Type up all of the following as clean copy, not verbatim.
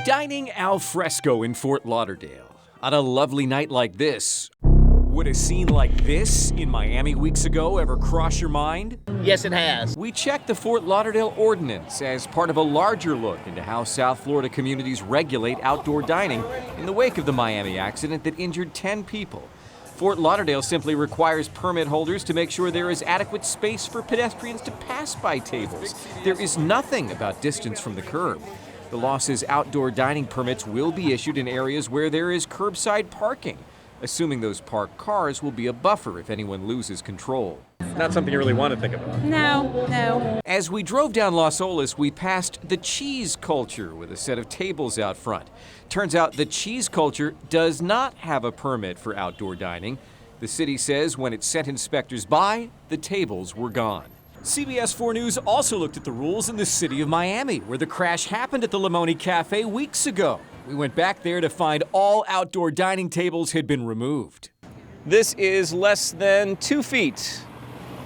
Dining al fresco in Fort Lauderdale. On a lovely night like this, would a scene like this in Miami weeks ago ever cross your mind? Yes, it has. We checked the Fort Lauderdale Ordinance as part of a larger look into how South Florida communities regulate outdoor dining in the wake of the Miami accident that injured 10 people. Fort Lauderdale simply requires permit holders to make sure there is adequate space for pedestrians to pass by tables. There is nothing about distance from the curb. The law says outdoor dining permits will be issued in areas where there is curbside parking, assuming those parked cars will be a buffer if anyone loses control. Not something you really want to think about. No. As we drove down Las Olas, we passed the Cheese Culture with a set of tables out front. Turns out the Cheese Culture does not have a permit for outdoor dining. The city says when it sent inspectors by, the tables were gone. CBS 4 News also looked at the rules in the city of Miami, where the crash happened at the Limoni Cafe weeks ago. We went back there to find all outdoor dining tables had been removed. This is less than 2 feet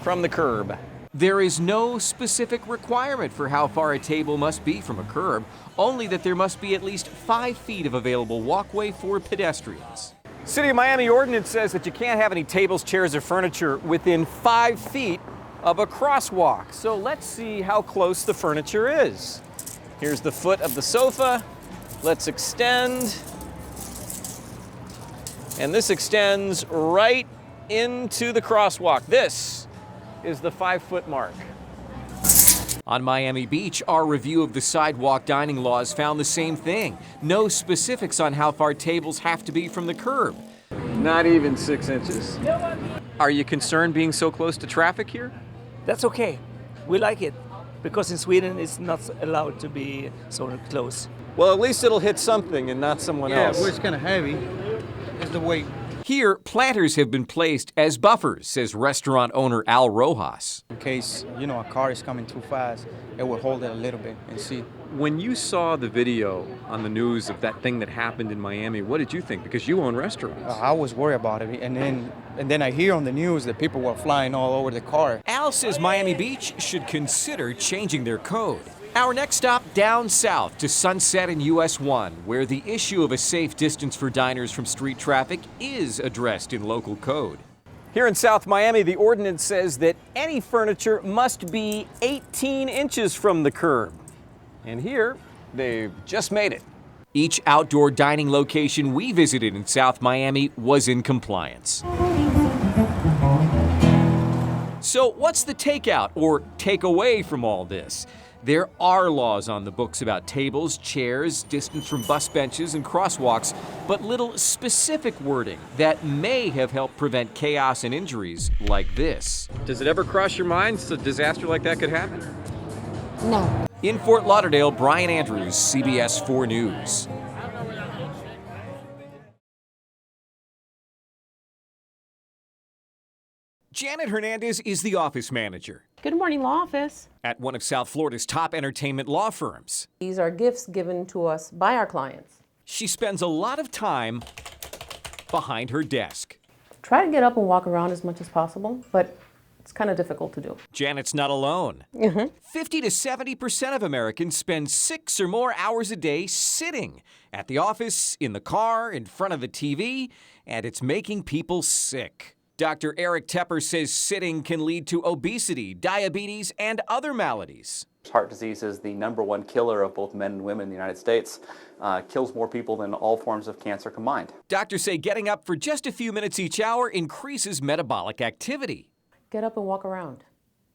from the curb. There is no specific requirement for how far a table must be from a curb, only that there must be at least 5 feet of available walkway for pedestrians. City of Miami ordinance says that you can't have any tables, chairs, or furniture within 5 feet of a crosswalk. So let's see how close the furniture is. Here's the foot of the sofa. Let's extend. And this extends right into the crosswalk. This is the 5-foot mark. On Miami Beach, our review of the sidewalk dining laws found the same thing. No specifics on how far tables have to be from the curb. Not even 6 inches. Are you concerned being so close to traffic here? That's okay. We like it because in Sweden it's not allowed to be so close. Well, at least it'll hit something and not someone else. Yeah, it's kind of heavy is the weight. Here, planters have been placed as buffers, says restaurant owner Al Rojas. In case, a car is coming too fast, it will hold it a little bit and see. When you saw the video on the news of that thing that happened in Miami, what did you think? Because you own restaurants. I was worried about it, and then I hear on the news that people were flying all over the car. Al says Miami Beach should consider changing their code. Our next stop down south to Sunset and US 1, where the issue of a safe distance for diners from street traffic is addressed in local code. Here in South Miami, the ordinance says that any furniture must be 18 inches from the curb. And here, they've just made it. Each outdoor dining location we visited in South Miami was in compliance. So what's the takeout or takeaway from all this? There are laws on the books about tables, chairs, distance from bus benches and crosswalks, but little specific wording that may have helped prevent chaos and injuries like this. Does it ever cross your mind a disaster like that could happen? No. In Fort Lauderdale, Brian Andrews, CBS 4 News. Janet Hernandez is the office manager Good morning, law office. at one of South Florida's top entertainment law firms. These are gifts given to us by our clients. She spends a lot of time behind her desk. Try to get up and walk around as much as possible, but it's kind of difficult to do. Janet's not alone. 50 to 70% of Americans spend 6 or more hours a day sitting at the office, in the car, in front of the TV, and it's making people sick. Dr. Eric Tepper says sitting can lead to obesity, diabetes, and other maladies. Heart disease is the #1 killer of both men and women in the United States. Kills more people than all forms of cancer combined. Doctors say getting up for just a few minutes each hour increases metabolic activity. Get up and walk around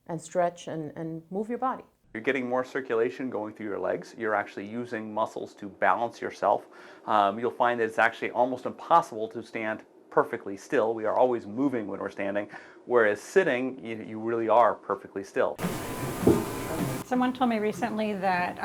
and stretch and move your body. You're getting more circulation going through your legs. You're actually using muscles to balance yourself. You'll find that it's actually almost impossible to stand perfectly still. We are always moving when we're standing, whereas sitting, you really are perfectly still. Someone told me recently that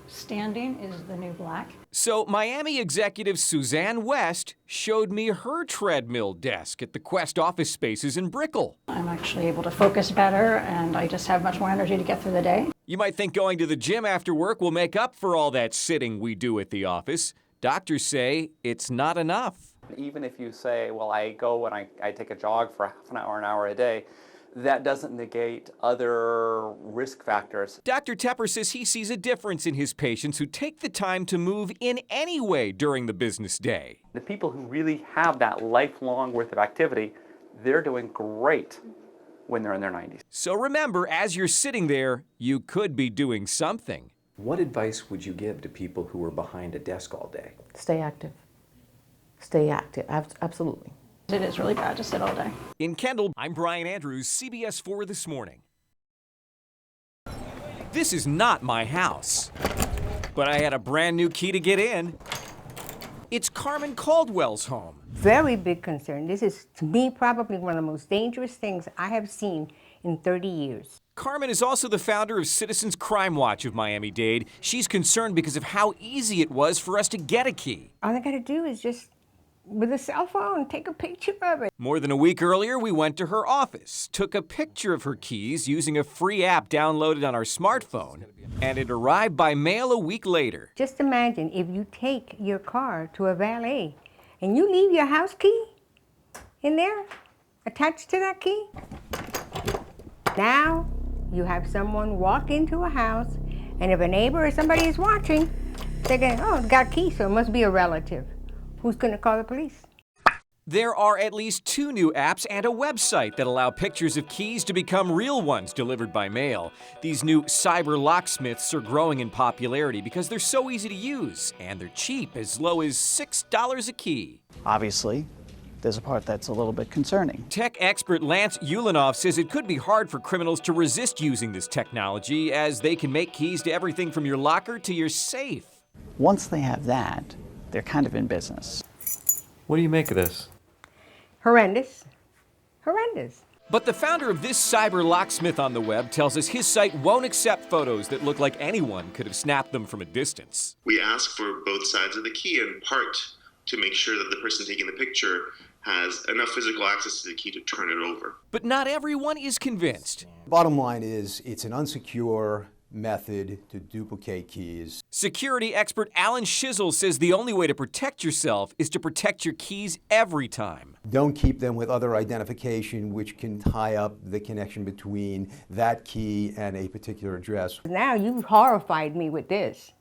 standing is the new black. So Miami executive Suzanne West showed me her treadmill desk at the Quest office spaces in Brickell. I'm actually able to focus better, and I just have much more energy to get through the day. You might think going to the gym after work will make up for all that sitting we do at the office. Doctors say it's not enough. Even if you say, well, I go and I take a jog for half an hour a day, that doesn't negate other risk factors. Dr. Tepper says he sees a difference in his patients who take the time to move in any way during the business day. The people who really have that lifelong worth of activity, they're doing great when they're in their 90s. So remember, as you're sitting there, you could be doing something. What advice would you give to people who are behind a desk all day? Stay active. Stay active, absolutely. It is really bad to sit all day. In Kendall, I'm Brian Andrews, CBS 4 This Morning. This is not my house, but I had a brand new key to get in. It's Carmen Caldwell's home. Very big concern. This is, to me, probably one of the most dangerous things I have seen in 30 years. Carmen is also the founder of Citizens Crime Watch of Miami-Dade. She's concerned because of how easy it was for us to get a key. All I gotta do is just, with a cell phone, take a picture of it. More than a week earlier, we went to her office, took a picture of her keys using a free app downloaded on our smartphone, and it arrived by mail a week later. Just imagine if you take your car to a valet and you leave your house key in there, attached to that key. Now you have someone walk into a house, and if a neighbor or somebody is watching, they're going, oh, it's got a key, so it must be a relative. Who's going to call the police? There are at least 2 new apps and a website that allow pictures of keys to become real ones delivered by mail. These new cyber locksmiths are growing in popularity because they're so easy to use, and they're cheap, as low as $6 a key. Obviously, there's a part that's a little bit concerning. Tech expert Lance Ulanoff says it could be hard for criminals to resist using this technology, as they can make keys to everything from your locker to your safe. Once they have that, they're kind of in business. What do you make of this? Horrendous. Horrendous. But the founder of this cyber locksmith on the web tells us his site won't accept photos that look like anyone could have snapped them from a distance. We ask for both sides of the key, in part to make sure that the person taking the picture has enough physical access to the key to turn it over. But not everyone is convinced. Bottom line is, it's an unsecure method to duplicate keys. Security expert Alan Shizzle says the only way to protect yourself is to protect your keys every time. Don't keep them with other identification which can tie up the connection between that key and a particular address. Now you've horrified me with this.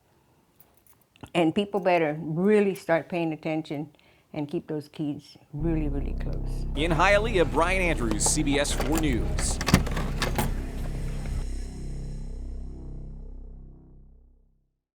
And people better really start paying attention and keep those keys really, really close. In Hialeah, Brian Andrews, CBS 4 News.